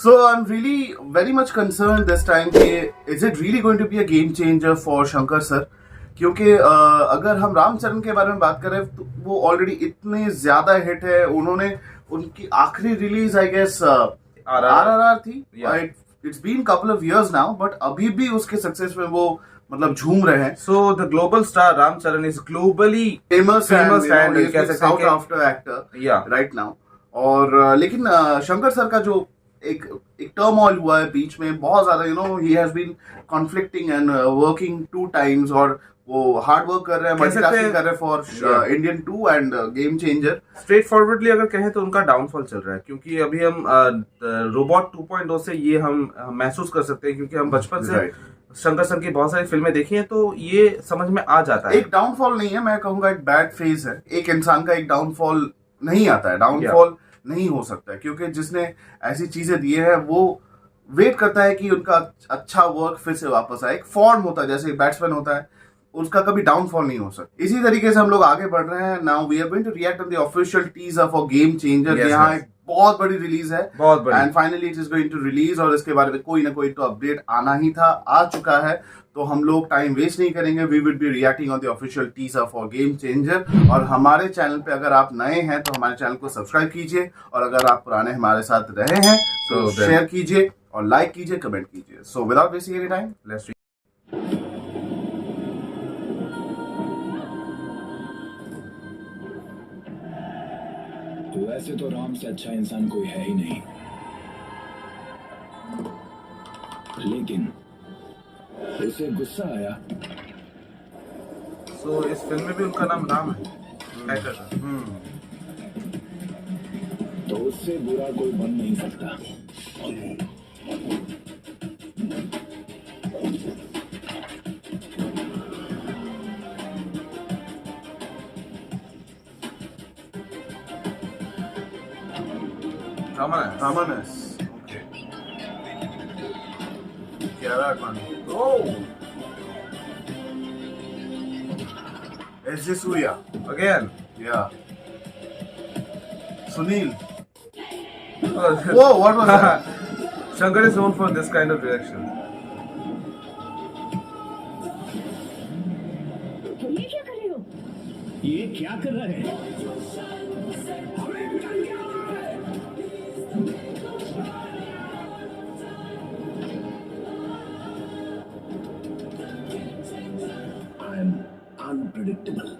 So I'm really very much concerned this time कि is it really going to be a game changer for Shankar sir? क्योंकि अगर हम रामचरण के बारे में बात करें तो वो ऑलरेडी इतने ज्यादा हिट है. उन्होंने उनकी आखिरी रिलीज आई गेस RRR थी. It's been couple of years now, but अभी भी उसके सक्सेस में वो मतलब झूम रहे हैं. So the global star Ramcharan is globally famous and sought after actor right now. और लेकिन शंकर सर का जो एक टर्मोइल हुआ है बीच में बहुत ज्यादा, he has been conflicting and working 2 times, और वो हार्ड वर्क कर रहे हैं, मल्टीटास्किंग कर रहे हैं for Indian 2 end game changer. Straight forwardly अगर कहें तो उनका डाउनफॉल चल रहा है, क्योंकि अभी हम रोबोट 2.0 से ये हम महसूस कर सकते हैं, क्योंकि हम बचपन से शंकर सर की बहुत सारी फिल्में देखी हैं, तो ये समझ में आ जाता है. एक डाउनफॉल नहीं है, मैं कहूंगा एक बैड फेज है. एक इंसान का एक डाउनफॉल नहीं आता है, डाउनफॉल नहीं हो सकता है, क्योंकि जिसने ऐसी चीजें दी है वो वेट करता है कि उनका अच्छा वर्क फिर से वापस आए. एक फॉर्म होता है, जैसे बैट्समैन होता है, उसका कभी डाउनफॉल नहीं हो सकता. इसी तरीके से हम लोग आगे बढ़ रहे हैं. Now we are going to react on the official teaser for Game Changer. यहाँ एक बहुत बड़ी रिलीज है, बहुत बड़ी, and finally it is going to release. और इसके बारे में कोई ना कोई तो अपडेट आना ही था, आ चुका है. तो हम लोग टाइम वेस्ट नहीं करेंगे. We will be reacting on the official teaser for Game Changer. और हमारे चैनल पे अगर आप नए हैं तो हमारे चैनल को सब्सक्राइब कीजिए, और अगर आप पुराने हमारे साथ रहे हैं तो शेयर कीजिए और लाइक कीजिए, कमेंट कीजिए. So without wasting any time, let's वैसे तो राम से अच्छा इंसान कोई है ही नहीं, लेकिन उसे गुस्सा आया. So इस फिल्म में भी उनका नाम राम है. तो उससे बुरा कोई बन नहीं सकता. Ramanas. Okay. Kiara Advani. Oh. S.J. Surya. Again. Yeah. Sunil. Whoa, what was that? Shankar is known for this kind of direction. ये क्या कर रहे हो? ये क्या कर रहा है? Unpredictable.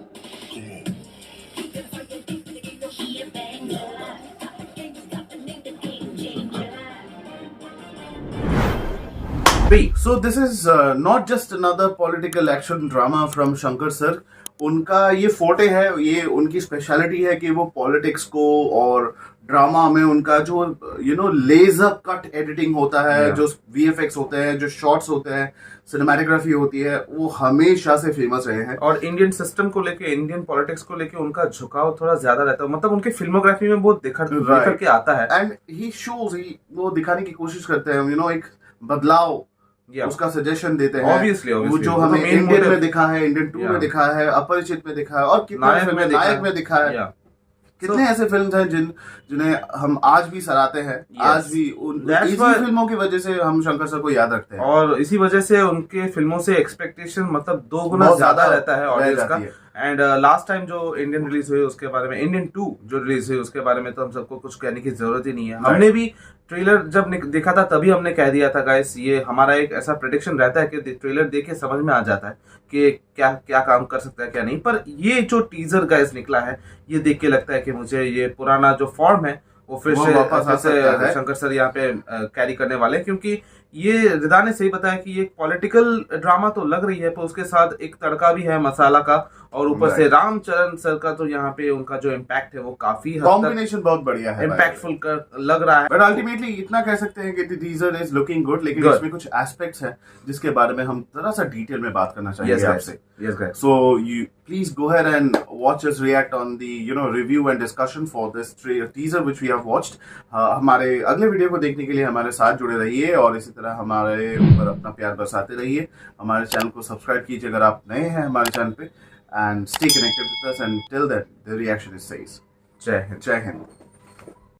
So this is not just another political action drama from Shankar sir. उनका ये फोटे है, ये उनकी स्पेशलिटी है कि वो पॉलिटिक्स को और ड्रामा में उनका जो लेजर कट एडिटिंग होता है, जो VFX होते हैं, जो शॉट्स होते हैं, सिनेमैटोग्राफी होती है, वो हमेशा से फेमस रहे हैं. और इंडियन सिस्टम को लेके, इंडियन पॉलिटिक्स को लेके उनका झुकाव थोड़ा ज्यादा रहता है. मतलब उनकी फिल्मोग्राफी में वो निखर के आता है, एंड ही शोज, वो दिखाने की कोशिश करते हैं, एक बदलाव, उसका सजेशन देते हैं. Obviously. वो जो हमें इंडियन में दिखा है, इंडियन 2 में दिखा है, अपरिचित में दिखा है, और कितने फिल्म नायक में दिखा है. कितने ऐसे फिल्म हैं जिन्हें हम आज भी सराहते हैं. आज भी इसी फिल्मों की वजह से हम शंकर सर को याद रखते हैं, और इसी वजह से उनके फिल्मों से एक्सपेक्टेशन मतलब 2 गुना ज्यादा रहता है ऑडियंस का. एंड लास्ट टाइम जो इंडियन रिलीज हुई उसके बारे में, इंडियन 2 जो रिलीज हुई उसके बारे में तो हम सबको कुछ कहने की जरूरत ही नहीं है. हमने भी ट्रेलर जब देखा था तभी हमने कह दिया था गाइस, ये हमारा एक ऐसा प्रेडिक्शन रहता है कि ट्रेलर देख के समझ में आ जाता है कि क्या क्या काम कर सकता है क्या नहीं. पर ये जो टीजर गाइस निकला है, ये देख के लगता है कि मुझे ये पुराना जो फॉर्म है वो फिर से शंकर सर यहाँ पे कैरी करने वाले हैं. क्योंकि ये रिदा ने सही बताया कि ये पॉलिटिकल ड्रामा तो लग रही है, पर उसके साथ एक तड़का भी है मसाला का, और ऊपर से रामचरण सर का तो यहाँ पे उनका जो इम्पैक्ट है वो काफी कॉम्बिनेशन बहुत बढ़िया है, इम्पैक्टफुल लग रहा है. बट अल्टीमेटली इतना कह सकते हैं कि टीजर इज लुकिंग गुड, लेकिन इसमें कुछ एस्पेक्ट्स हैं जिसके बारे में हम थोड़ा सा डिटेल में बात करना चाहेंगे आपसे. So you please go ahead and watch us react on the review and discussion for this teaser which we have watched. हमारे अगले वीडियो को देखने के लिए हमारे साथ जुड़े रहिए, और इसी तरह हमारे ऊपर अपना प्यार बरसाते रहिए. हमारे चैनल को सब्सक्राइब कीजिए अगर आप नए हैं हमारे चैनल पे, and stay connected with us, and till then the reaction is says. जय हिंद. जय हिंद.